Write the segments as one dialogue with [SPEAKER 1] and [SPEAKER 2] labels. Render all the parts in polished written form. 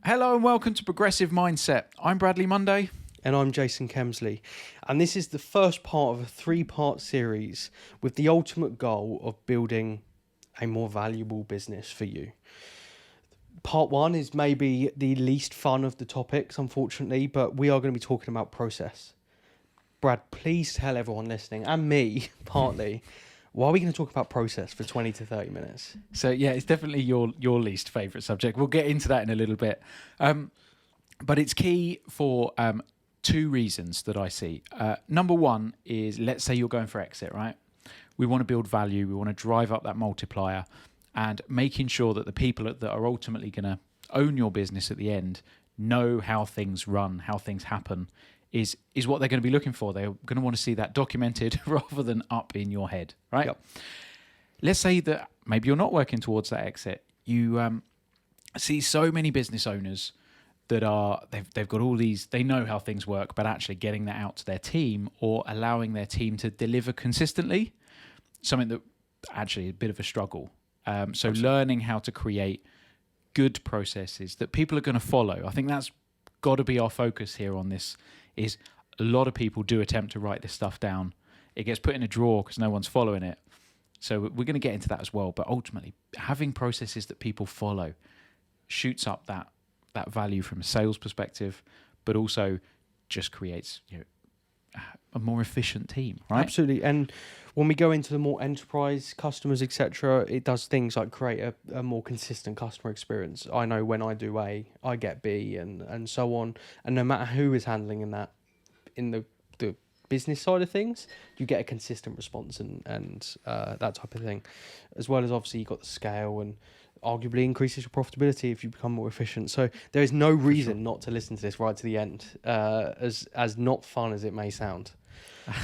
[SPEAKER 1] Hello and welcome to Progressive Mindset. I'm Bradley Monday.
[SPEAKER 2] And I'm Jason Kemsley. And this is the first part of a 3-part series with the ultimate goal of building a more valuable business for you. Part 1 is maybe the least fun of the topics, unfortunately, but we are going to be talking about process. Brad, please tell everyone listening, and me, partly, why are we going to talk about process for 20 to 30 minutes?
[SPEAKER 1] So yeah, it's definitely your least favourite subject. We'll get into that in a little bit. But it's key for two reasons that I see. Number one is, let's say you're going for exit, right? We want to build value. We want to drive up that multiplier, and making sure that the people that are ultimately going to own your business at the end know how things run, how things happen, is what they're going to be looking for. They're going to want to see that documented rather than up in your head, right?
[SPEAKER 2] Yep.
[SPEAKER 1] Let's say that maybe you're not working towards that exit. You see so many business owners that they've got all these, they know how things work, but actually getting that out to their team or allowing their team to deliver consistently, something that actually is a bit of a struggle. So
[SPEAKER 2] Absolutely.
[SPEAKER 1] Learning how to create good processes that people are going to follow. I think that's got to be our focus here on this. Is a lot of people do attempt to write this stuff down. It gets put in a drawer because no one's following it. So we're going to get into that as well. But ultimately, having processes that people follow shoots up that value from a sales perspective, but also just creates a more efficient team, right?
[SPEAKER 2] Absolutely. And when we go into the more enterprise customers, etc., it does things like create a more consistent customer experience. I know when I do A, I get B, and so on. And no matter who is handling in the business side of things, you get a consistent response and that type of thing. As well as obviously you've got the scale and arguably increases your profitability if you become more efficient. So there is no reason not to listen to this right to the end, as not fun as it may sound.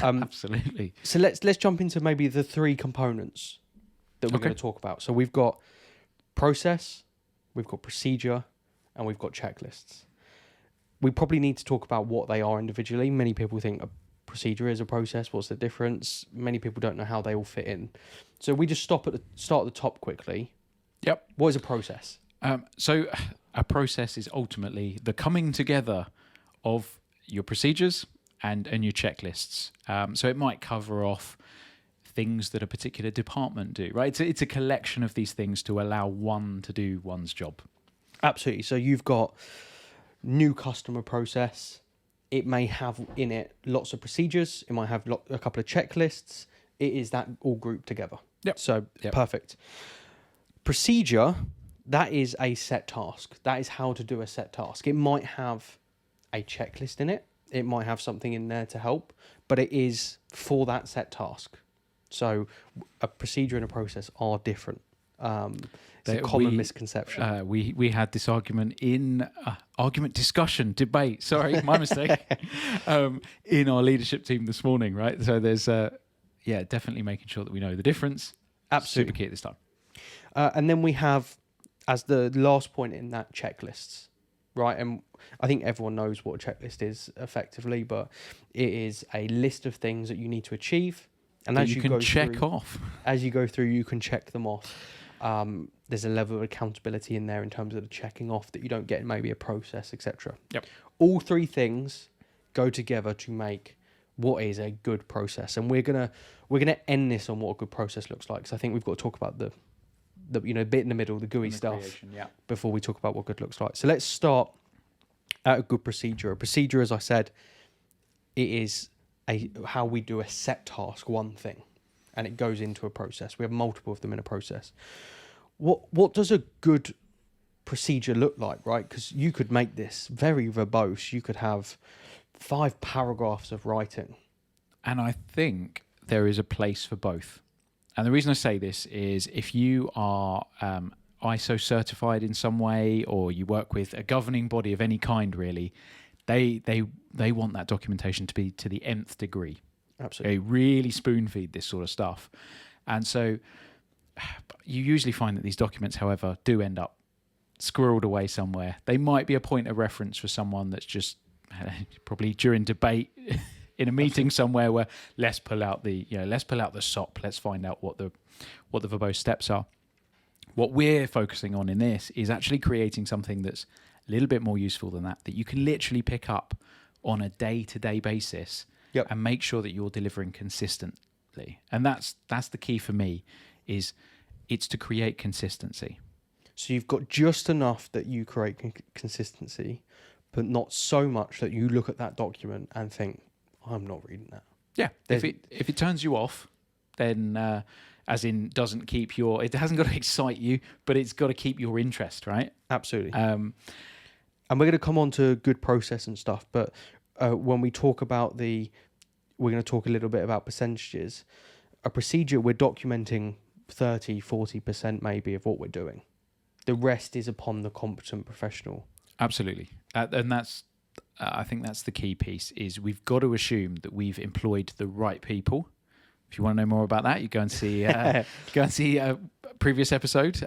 [SPEAKER 1] Absolutely.
[SPEAKER 2] So let's jump into maybe the 3 components that we're going to talk about. So we've got process, we've got procedure, and we've got checklists. We probably need to talk about what they are individually. Many people think a procedure is a process. What's the difference? Many people don't know how they all fit in. So we just start at the top quickly.
[SPEAKER 1] Yep.
[SPEAKER 2] What is a process?
[SPEAKER 1] So a process is ultimately the coming together of your procedures and your checklists. So it might cover off things that a particular department do, right? It's a collection of these things to allow one to do one's job.
[SPEAKER 2] Absolutely. So you've got new customer process. It may have in it lots of procedures. It might have a couple of checklists. It is that all grouped together.
[SPEAKER 1] Yep.
[SPEAKER 2] So
[SPEAKER 1] Yep.
[SPEAKER 2] Perfect. Procedure, that is a set task. That is how to do a set task. It might have a checklist in it. It might have something in there to help, but it is for that set task. So a procedure and a process are different. It's a common misconception.
[SPEAKER 1] We had this argument debate. Sorry, my mistake. In our leadership team this morning, right? So there's definitely making sure that we know the difference.
[SPEAKER 2] Absolutely.
[SPEAKER 1] Super key at this time.
[SPEAKER 2] And then we have, as the last point in that, checklists, right? And I think everyone knows what a checklist is effectively, but it is a list of things that you need to achieve. And as you can
[SPEAKER 1] check off.
[SPEAKER 2] As you go through, you can check them off. There's a level of accountability in there in terms of the checking off that you don't get in maybe a process, etc.
[SPEAKER 1] Yep.
[SPEAKER 2] All 3 things go together to make what is a good process. And we're gonna end this on what a good process looks like. So I think we've got to talk about the bit in the middle, the GUI stuff, before we talk about what good looks like. So let's start at a good procedure. A procedure, as I said, it is how we do a set task, one thing, and it goes into a process. We have multiple of them in a process. What does a good procedure look like, right? Because you could make this very verbose. You could have 5 paragraphs of writing.
[SPEAKER 1] And I think there is a place for both. And the reason I say this is if you are ISO certified in some way, or you work with a governing body of any kind, really, they want that documentation to be to the nth degree.
[SPEAKER 2] Absolutely.
[SPEAKER 1] They really spoon feed this sort of stuff. And so you usually find that these documents, however, do end up squirreled away somewhere. They might be a point of reference for someone that's just probably during debate in a meeting somewhere where let's pull out the SOP. Let's find out what the verbose steps are. What we're focusing on in this is actually creating something that's a little bit more useful than that you can literally pick up on a day-to-day basis
[SPEAKER 2] Yep.
[SPEAKER 1] and make sure that you're delivering consistently. And that's the key for me, is it's to create consistency.
[SPEAKER 2] So you've got just enough that you create consistency, but not so much that you look at that document and think, I'm not reading that.
[SPEAKER 1] Yeah. If it turns you off, then as in it hasn't got to excite you, but it's got to keep your interest, right?
[SPEAKER 2] Absolutely. And we're going to come on to good process and stuff, but when we talk about we're going to talk a little bit about percentages. A procedure, we're documenting 30, 40% maybe of what we're doing. The rest is upon the competent professional.
[SPEAKER 1] Absolutely. And I think that's the key piece, is we've got to assume that we've employed the right people. If you want to know more about that, you go and see a previous episode.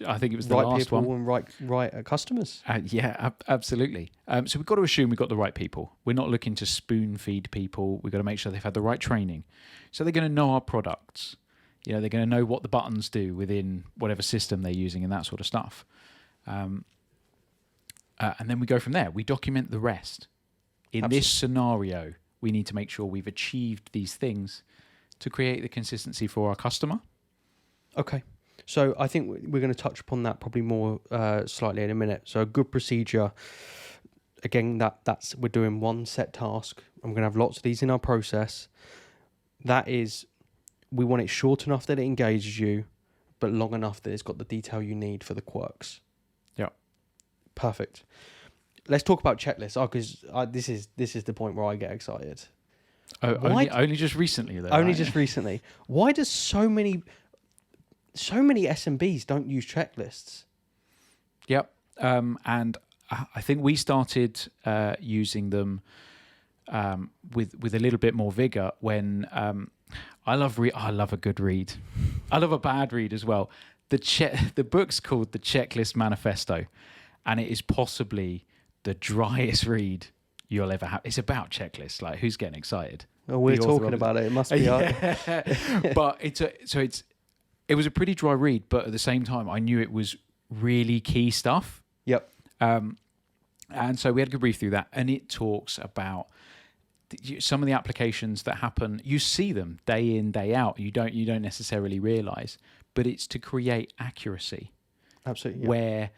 [SPEAKER 1] I think it was the
[SPEAKER 2] right
[SPEAKER 1] last
[SPEAKER 2] people
[SPEAKER 1] one.
[SPEAKER 2] And right customers.
[SPEAKER 1] Absolutely. So we've got to assume we've got the right people. We're not looking to spoon feed people. We've got to make sure they've had the right training. So they're going to know our products. They're going to know what the buttons do within whatever system they're using and that sort of stuff. And then we go from there. We document the rest. In
[SPEAKER 2] Absolutely.
[SPEAKER 1] this scenario, we need to make sure we've achieved these things to create the consistency for our customer.
[SPEAKER 2] Okay. So I think we're going to touch upon that probably more slightly in a minute. So a good procedure, again, that's we're doing one set task. I'm going to have lots of these in our process. That is, we want it short enough that it engages you, but long enough that it's got the detail you need for the quirks.
[SPEAKER 1] Yeah.
[SPEAKER 2] Perfect. Let's talk about checklists. Because this is the point where I get excited.
[SPEAKER 1] Only just recently, though.
[SPEAKER 2] Only
[SPEAKER 1] right?
[SPEAKER 2] just recently. Why does so many SMBs don't use checklists?
[SPEAKER 1] Yep. And I think we started using them with a little bit more vigor when I love a good read. I love a bad read as well. The book's called The Checklist Manifesto, and it is possibly the driest read you'll ever have. It's about checklists. Like, who's getting excited?
[SPEAKER 2] Oh, we're talking about it. It must be.
[SPEAKER 1] But it was a pretty dry read, but at the same time, I knew it was really key stuff.
[SPEAKER 2] Yep.
[SPEAKER 1] And so we had a good brief through that, and it talks about some of the applications that happen. You see them day in, day out. You don't necessarily realize, but it's to create accuracy.
[SPEAKER 2] Absolutely. Yep.
[SPEAKER 1] Where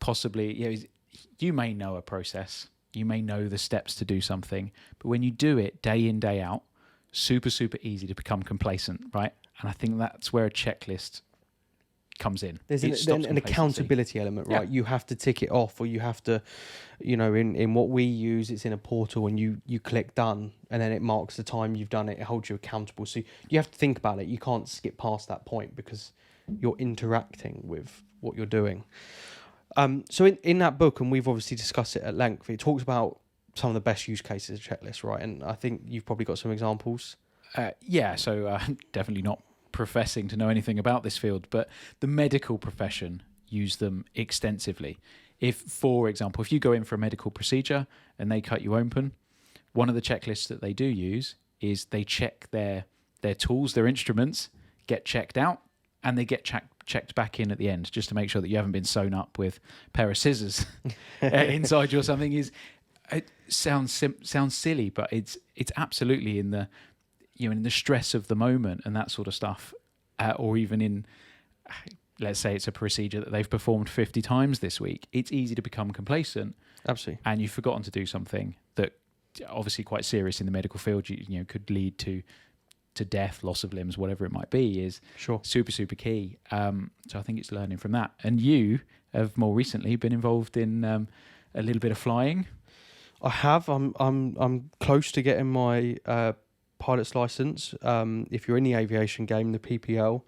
[SPEAKER 1] possibly you may know a process, you may know the steps to do something, but when you do it day in, day out, super, super easy to become complacent, right? And I think that's where a checklist comes in.
[SPEAKER 2] There's an accountability element, right? Yeah. You have to tick it off, or you have to, in what we use, it's in a portal, and you click done, and then it marks the time you've done it. It holds you accountable. So you have to think about it. You can't skip past that point because you're interacting with what you're doing. So in that book, and we've obviously discussed it at length, it talks about some of the best use cases of checklists, right? And I think you've probably got some examples.
[SPEAKER 1] So definitely not professing to know anything about this field, but the medical profession use them extensively. If, for example, if you go in for a medical procedure and they cut you open, one of the checklists that they do use is they check their tools, their instruments, get checked out, and they get checked back in at the end, just to make sure that you haven't been sewn up with a pair of scissors inside you or something. It sounds silly, but it's absolutely in the in the stress of the moment and that sort of stuff, or even in, let's say it's a procedure that they've performed 50 times this week. It's easy to become complacent.
[SPEAKER 2] Absolutely. And
[SPEAKER 1] you've forgotten to do something that obviously quite serious in the medical field, you know, could lead to death, loss of limbs, whatever it might be, is
[SPEAKER 2] sure
[SPEAKER 1] super, super key. So I think it's learning from that. And you have more recently been involved in a little bit of flying.
[SPEAKER 2] I have. I'm close to getting my pilot's license. If you're in the aviation game, the PPL,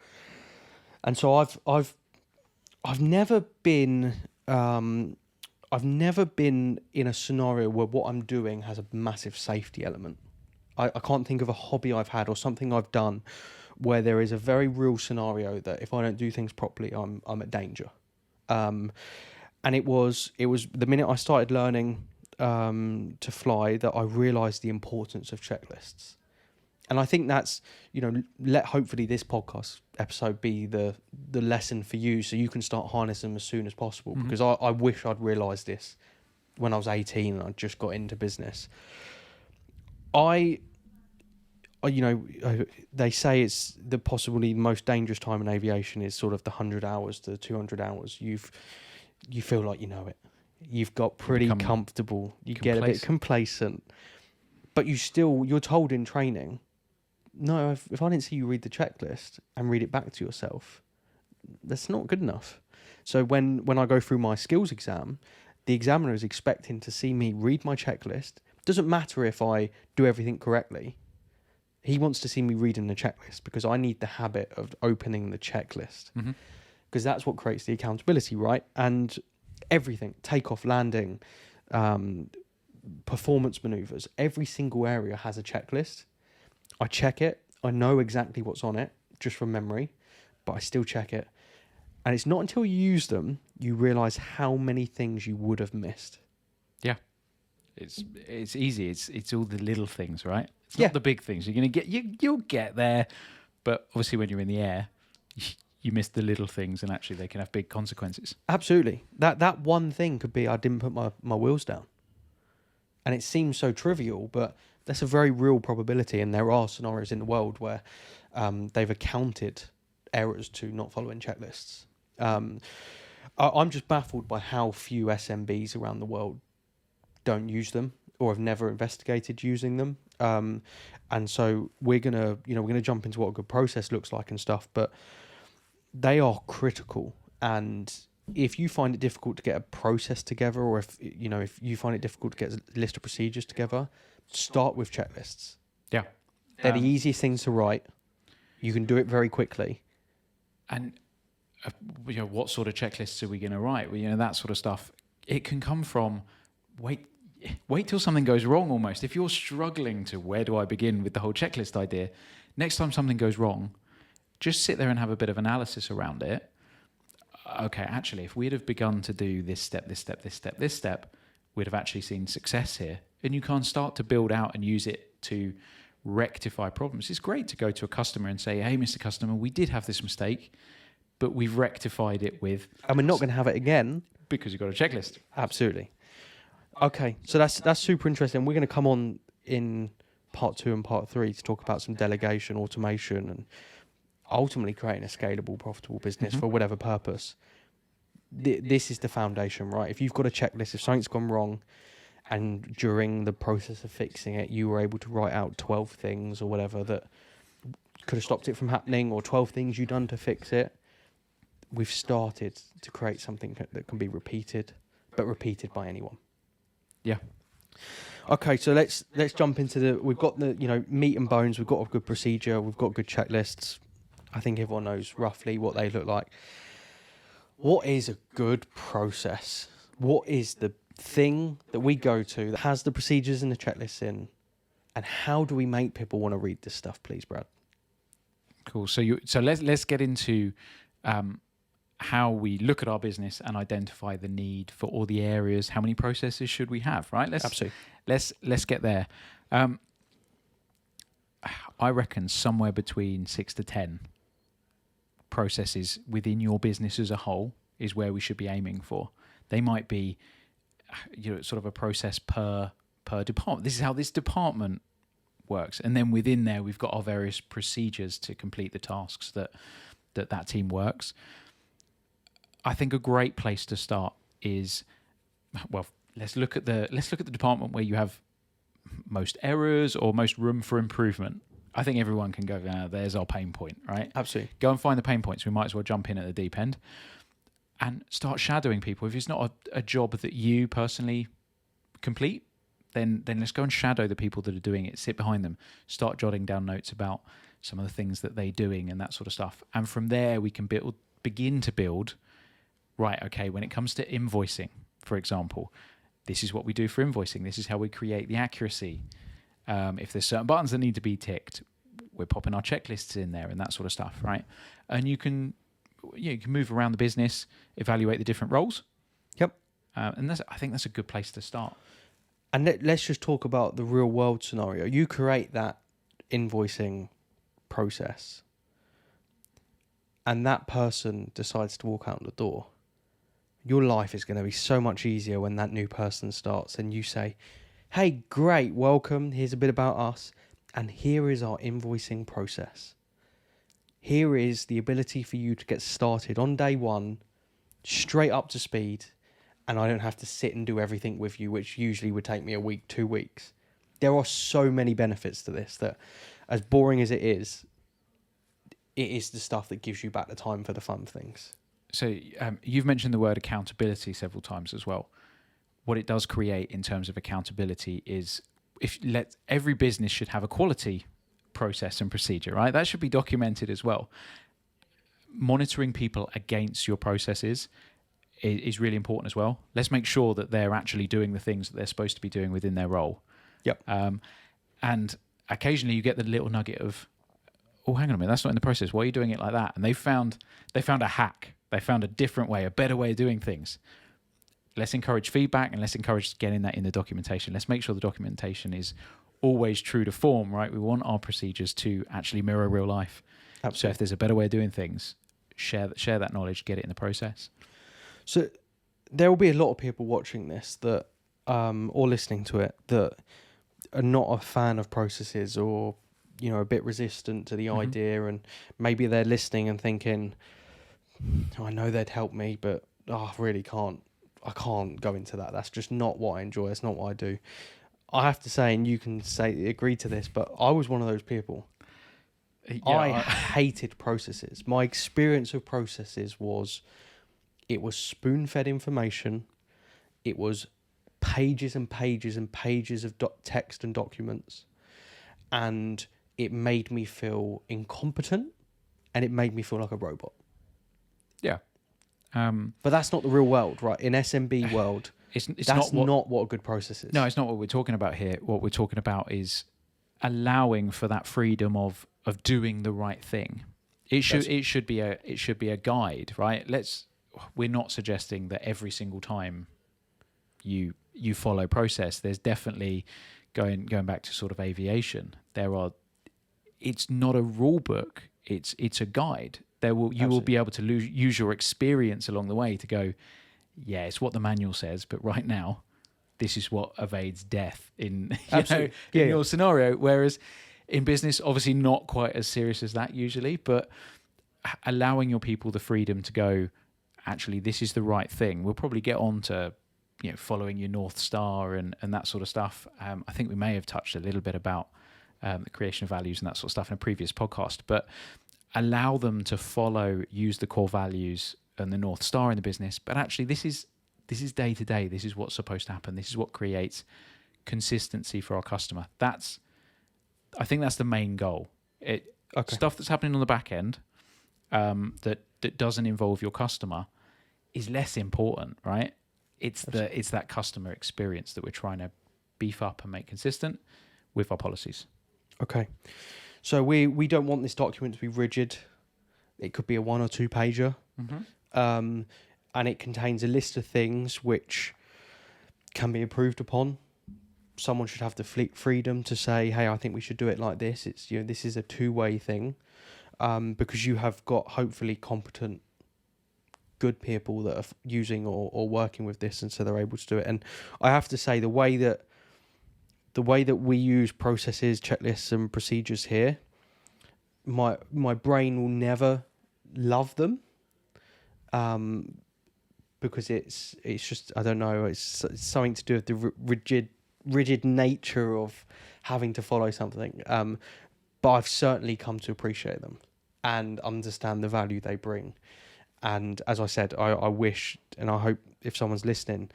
[SPEAKER 2] and so I've never been in a scenario where what I'm doing has a massive safety element. I can't think of a hobby I've had or something I've done where there is a very real scenario that if I don't do things properly, I'm at danger. And it was the minute I started learning to fly that I realised the importance of checklists. And I think that's, let hopefully this podcast episode be the lesson for you, so you can start harnessing them as soon as possible.
[SPEAKER 1] Mhm.
[SPEAKER 2] Because I wish I'd realised this when I was 18 and I just got into business. They say it's the possibly most dangerous time in aviation is sort of the 100 hours to 200 hours. You feel like you know it. You've got pretty
[SPEAKER 1] become
[SPEAKER 2] comfortable. You get a bit complacent. But you're told in training, no, if I didn't see you read the checklist and read it back to yourself, that's not good enough. So when I go through my skills exam, the examiner is expecting to see me read my checklist. Doesn't matter if I do everything correctly. He wants to see me reading the checklist because I need the habit of opening the checklist.
[SPEAKER 1] Mm-hmm.
[SPEAKER 2] Because that's what creates the accountability, right? And everything, takeoff, landing, performance maneuvers, every single area has a checklist. I check it. I know exactly what's on it just from memory, but I still check it. And it's not until you use them you realise how many things you would have missed.
[SPEAKER 1] Yeah. It's easy. It's all the little things, right? It's
[SPEAKER 2] Yeah.
[SPEAKER 1] not the big things. You're gonna you'll get there, but obviously when you're in the air, you miss the little things, and actually they can have big consequences.
[SPEAKER 2] Absolutely. That one thing could be I didn't put my wheels down. And it seems so trivial, but that's a very real probability. And there are scenarios in the world where they've accounted errors to not following checklists. I'm just baffled by how few SMBs around the world don't use them or have never investigated using them. And so we're gonna jump into what a good process looks like and stuff, but they are critical. And if you find it difficult to get a process together, or if you find it difficult to get a list of procedures together, start with checklists.
[SPEAKER 1] Yeah.
[SPEAKER 2] They're the easiest things to write. You can do it very quickly.
[SPEAKER 1] And what sort of checklists are we going to write? Well, that sort of stuff. It can come from wait till something goes wrong almost. If you're struggling to where do I begin with the whole checklist idea, next time something goes wrong, just sit there and have a bit of analysis around it. Okay, actually, if we'd have begun to do this step, we'd have actually seen success here. And you can start to build out and use it to rectify problems. It's great to go to a customer and say, hey, Mr. Customer, we did have this mistake, but we've rectified it with...
[SPEAKER 2] And we're not going to have it again.
[SPEAKER 1] Because you've got a checklist.
[SPEAKER 2] Absolutely. Okay, so that's super interesting. We're going to come on in part 2 and part 3 to talk about some delegation, automation, and ultimately creating a scalable, profitable business for whatever purpose. This is the foundation, right? If you've got a checklist, if something's gone wrong, and during the process of fixing it, you were able to write out 12 things or whatever that could have stopped it from happening, or 12 things you've done to fix it, we've started to create something that can be repeated, but repeated by anyone.
[SPEAKER 1] Yeah.
[SPEAKER 2] Okay, so let's jump into we've got the meat and bones. We've got a good procedure. We've got good checklists. I think everyone knows roughly what they look like. What is a good process? What is the thing that we go to that has the procedures and the checklists in? And how do we make people want to read this stuff, please, Brad?
[SPEAKER 1] Cool. So let's get into how we look at our business and identify the need for all the areas. How many processes should we have? Right.
[SPEAKER 2] Absolutely.
[SPEAKER 1] Let's get there. I reckon somewhere between 6 to 10 processes within your business as a whole is where we should be aiming for. They might be, sort of a process per department. This is how this department works, and then within there we've got our various procedures to complete the tasks that team works. I think a great place to start is, let's look at the department where you have most errors or most room for improvement. I think everyone can go, there's our pain point, right?
[SPEAKER 2] Absolutely.
[SPEAKER 1] Go and find the pain points. We might as well jump in at the deep end and start shadowing people. If it's not a job that you personally complete, then let's go and shadow the people that are doing it. Sit behind them. Start jotting down notes about some of the things that they're doing and that sort of stuff. And from there, we can begin to build, right, okay, when it comes to invoicing, for example, this is what we do for invoicing. This is how we create the accuracy. If there's certain buttons that need to be ticked, we're popping our checklists in there and that sort of stuff, right? And you can move around the business, evaluate the different roles.
[SPEAKER 2] Yep.
[SPEAKER 1] And I think that's a good place to start.
[SPEAKER 2] And let's just talk about the real world scenario. You create that invoicing process and that person decides to walk out the door, your life is going to be so much easier when that new person starts and you say, hey, great, welcome, here's a bit about us, and here is our invoicing process. Here is the ability for you to get started on day one, straight up to speed, and I don't have to sit and do everything with you, which usually would take me a week, 2 weeks. There are so many benefits to this that, as boring as it is the stuff that gives you back the time for the fun things.
[SPEAKER 1] So you've mentioned the word accountability several times as well. What it does create in terms of accountability is every business should have a quality process and procedure, right? That should be documented as well. Monitoring people against your processes is really important as well. Let's make sure that they're actually doing the things that they're supposed to be doing within their role.
[SPEAKER 2] Yep.
[SPEAKER 1] And occasionally you get the little nugget of, oh, hang on a minute, that's not in the process. Why are you doing it like that? And they found a hack. They found a different way, a better way of doing things. Let's encourage feedback and let's encourage getting that in the documentation. Let's make sure the documentation is always true to form, right? We want our procedures to actually mirror real life.
[SPEAKER 2] Absolutely.
[SPEAKER 1] So if there's a better way of doing things, share that knowledge, get it in the process.
[SPEAKER 2] So there will be a lot of people watching this that, or listening to it, that are not a fan of processes or, a bit resistant to the idea, and maybe they're listening and thinking, I know they'd help me, but I really can't. I can't go into that. That's just not what I enjoy. It's not what I do. I have to say, and you can agree to this, but I was one of those people.
[SPEAKER 1] Yeah,
[SPEAKER 2] I hated processes. My experience of processes was, it was spoon-fed information. It was pages and pages and pages of text and documents. And it made me feel incompetent and it made me feel like a robot.
[SPEAKER 1] Yeah.
[SPEAKER 2] But that's not the real world, right? In SMB world, that's not what a good process is.
[SPEAKER 1] No, it's not what we're talking about here. What we're talking about is allowing for that freedom of doing the right thing. It should be a guide, right? We're not suggesting that every single time you follow process. There's definitely going back to sort of aviation. It's not a rule book. It's a guide. You will be able to use your experience along the way to go, yeah, it's what the manual says, but right now, this is what evades death in your scenario. Whereas in business, obviously not quite as serious as that usually, but allowing your people the freedom to go, actually, this is the right thing. We'll probably get on to following your North Star and that sort of stuff. I think we may have touched a little bit about the creation of values and that sort of stuff in a previous podcast, but allow them to use the core values and the North Star in the business. But actually, this is day to day. This is what's supposed to happen. This is what creates consistency for our customer. I think that's the main goal. Stuff that's happening on the back end that doesn't involve your customer is less important, right? It's that customer experience that we're trying to beef up and make consistent with our policies.
[SPEAKER 2] Okay. So we don't want this document to be rigid. It could be a 1 or 2 pager.
[SPEAKER 1] Mm-hmm.
[SPEAKER 2] And it contains a list of things which can be improved upon. Someone should have the freedom to say, hey, I think we should do it like this. It's this is a 2-way thing, because you have got hopefully competent, good people that are using or working with this, and so they're able to do it. And I have to say, the way that we use processes, checklists, and procedures here, my brain will never love them, because it's just, I don't know, it's something to do with the rigid nature of having to follow something. But I've certainly come to appreciate them and understand the value they bring. And as I said, I wish, and I hope if someone's listening,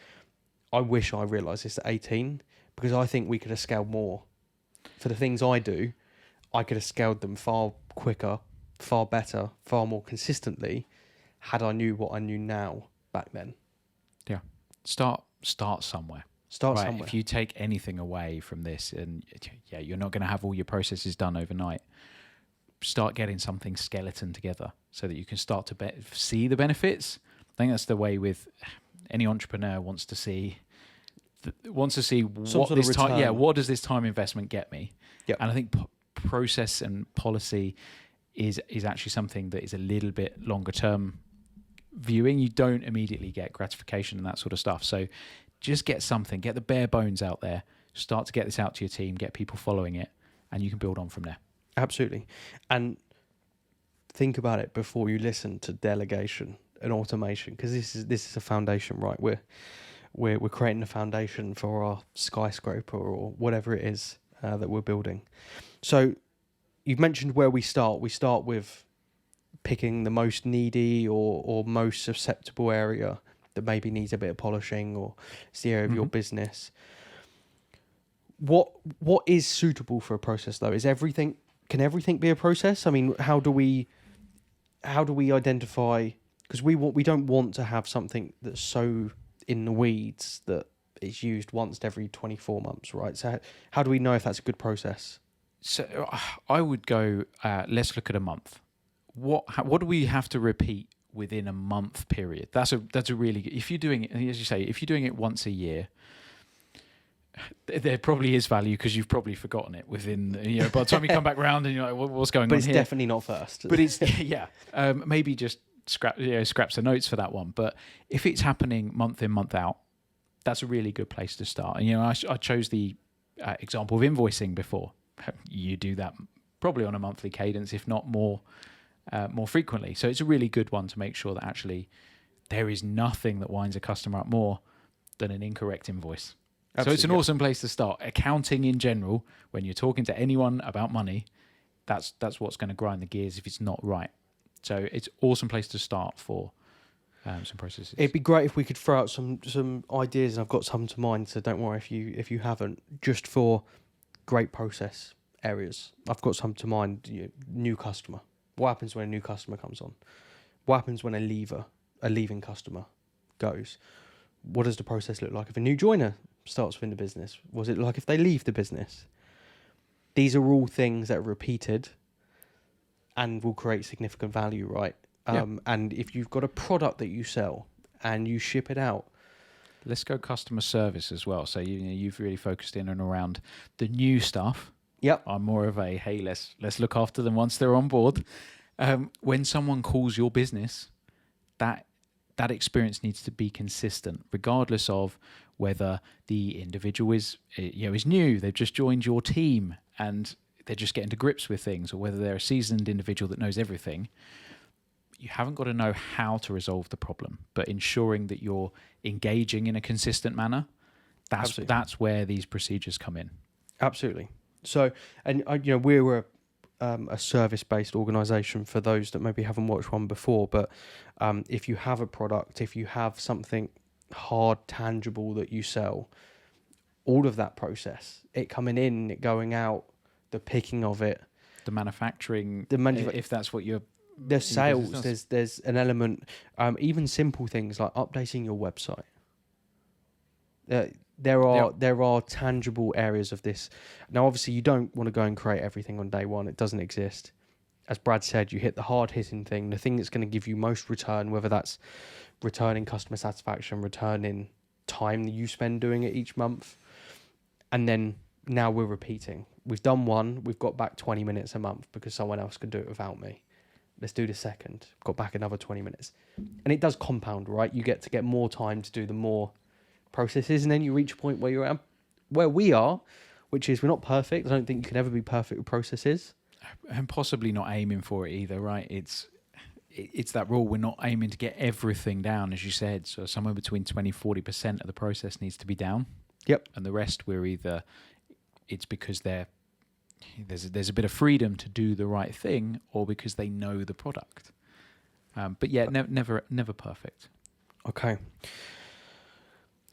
[SPEAKER 2] I wish I realised this at 18, because I think we could have scaled more. For the things I do, I could have scaled them far quicker, far better, far more consistently, had I knew what I knew now back then.
[SPEAKER 1] Yeah. Start somewhere.
[SPEAKER 2] Start somewhere.
[SPEAKER 1] If you take anything away from this, and you're not going to have all your processes done overnight, start getting something skeleton together so that you can start to see the benefits. I think that's the way with any entrepreneur wants to see what this time, what does this time investment get me?
[SPEAKER 2] Yep.
[SPEAKER 1] And I think process and policy is actually something that is a little bit longer term viewing. You don't immediately get gratification and that sort of stuff. So just get something, get the bare bones out there, start to get this out to your team, get people following it, and you can build on from there.
[SPEAKER 2] Absolutely. And think about it before you listen to delegation and automation, because this is a foundation, right? We're creating a foundation for our skyscraper or whatever it is that we're building. So you've mentioned where we start. We start with picking the most needy or most susceptible area that maybe needs a bit of polishing, or it's the area of your business. What is suitable for a process though? Can everything be a process? I mean, how do we identify, because we don't want to have something that's so in the weeds that it's used once every 24 months, right? So how do we know if that's a good process?
[SPEAKER 1] So I would go, let's look at a month. What do we have to repeat within a month period? That's a really good, if you're doing it, as you say, if you're doing it once a year, there probably is value because you've probably forgotten it within, by the time you come back round and you're like, what's going
[SPEAKER 2] but
[SPEAKER 1] on
[SPEAKER 2] it's
[SPEAKER 1] here?
[SPEAKER 2] definitely not first.
[SPEAKER 1] But it's, maybe just scraps of notes for that one. But if it's happening month in, month out, that's a really good place to start. And, I chose the example of invoicing before. You do that probably on a monthly cadence, if not more frequently. So it's a really good one to make sure that actually there is nothing that winds a customer up more than an incorrect invoice. Absolutely, so it's an awesome place to start. Accounting in general, when you're talking to anyone about money, that's what's going to grind the gears if it's not right. So it's an awesome place to start for some processes.
[SPEAKER 2] It'd be great if we could throw out some ideas, and I've got some to mind, so don't worry if you haven't, just for great process areas. I've got some to mind. New customer. What happens when a new customer comes on? What happens when a leaving customer goes? What does the process look like if a new joiner starts within the business? What's it like if they leave the business? These are all things that are repeated and will create significant value, right? And if you've got a product that you sell and you ship it out,
[SPEAKER 1] let's go customer service as well. So you've really focused in and around the new stuff.
[SPEAKER 2] Yep.
[SPEAKER 1] I'm more of a, hey, let's look after them once they're on board. When someone calls your business, that experience needs to be consistent, regardless of whether the individual is new, they've just joined your team and they're just getting to grips with things, or whether they're a seasoned individual that knows everything. You haven't got to know how to resolve the problem, but ensuring that you're engaging in a consistent manner, that's where these procedures come in.
[SPEAKER 2] Absolutely. So, and we're a service-based organisation for those that maybe haven't watched one before. But if you have a product, if you have something hard, tangible that you sell, all of that process, it coming in, it going out, the picking of it,
[SPEAKER 1] the manufacturing, if that's what you're.
[SPEAKER 2] There's sales. There's an element. Even simple things like updating your website. There are tangible areas of this. Now, obviously, you don't want to go and create everything on day one. It doesn't exist. As Brad said, you hit the hard-hitting thing, the thing that's going to give you most return, whether that's returning customer satisfaction, returning time that you spend doing it each month. And then now we're repeating. We've done one. We've got back 20 minutes a month because someone else could do it without me. Let's do the second. Got back another 20 minutes. And it does compound, right? You get to get more time to do the more processes, and then you reach a point where you're at where we are, which is we're not perfect. I don't think you can ever be perfect with processes.
[SPEAKER 1] And possibly not aiming for it either, right? It's that rule. We're not aiming to get everything down, as you said. So somewhere between 20-40% of the process needs to be down.
[SPEAKER 2] Yep.
[SPEAKER 1] And the rest it's because there's a bit of freedom to do the right thing, or because they know the product. But yeah, never perfect.
[SPEAKER 2] Okay.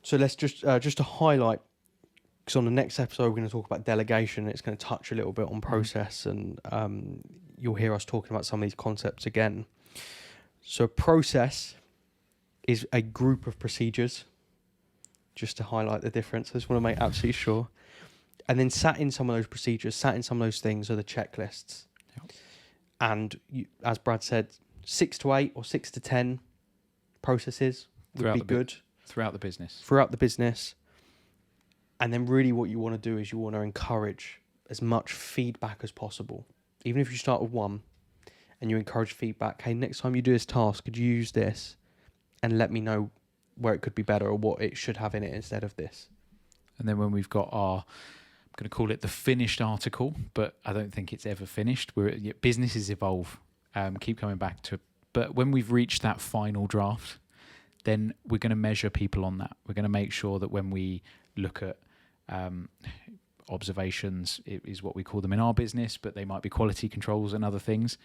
[SPEAKER 2] So let's just to highlight, because on the next episode we're going to talk about delegation. It's going to touch a little bit on process, and you'll hear us talking about some of these concepts again. So process is a group of procedures, just to highlight the difference. I just want to make absolutely sure. And then sat in some of those procedures, sat in some of those things are the checklists. Yep. And as Brad said, 6 to 8 or 6 to 10 processes would be good.
[SPEAKER 1] Throughout the business.
[SPEAKER 2] And then really what you want to do is you want to encourage as much feedback as possible. Even if you start with one and you encourage feedback, hey, next time you do this task, could you use this and let me know where it could be better or what it should have in it instead of this.
[SPEAKER 1] And then when we've got our, I'm going to call it the finished article, but I don't think it's ever finished. Businesses evolve, keep coming back to, but when we've reached that final draft, then we're going to measure people on that. We're going to make sure that when we look at observations, it is what we call them in our business, but they might be quality controls and other things.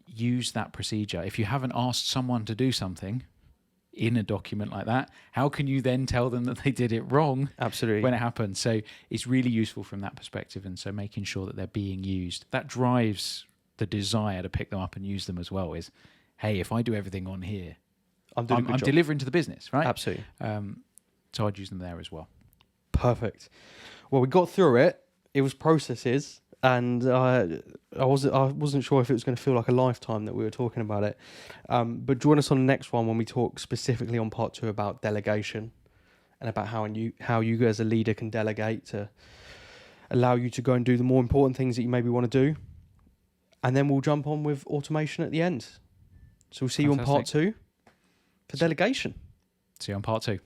[SPEAKER 1] Use that procedure. If you haven't asked someone to do something in a document like that, how can you then tell them that they did it wrong?
[SPEAKER 2] Absolutely.
[SPEAKER 1] When it happens? So it's really useful from that perspective, and so making sure that they're being used, that drives the desire to pick them up and use them as well. Is, hey, if I do everything on here, I'm delivering to the business, right?
[SPEAKER 2] Absolutely.
[SPEAKER 1] So I'd use them there as well.
[SPEAKER 2] Perfect. Well, we got through it. It was processes, and I wasn't sure if it was going to feel like a lifetime that we were talking about it. But join us on the next one when we talk specifically on part 2 about delegation and about how you as a leader can delegate to allow you to go and do the more important things that you maybe want to do. And then we'll jump on with automation at the end. So we'll see you on part 2 for delegation.
[SPEAKER 1] See you on part 2.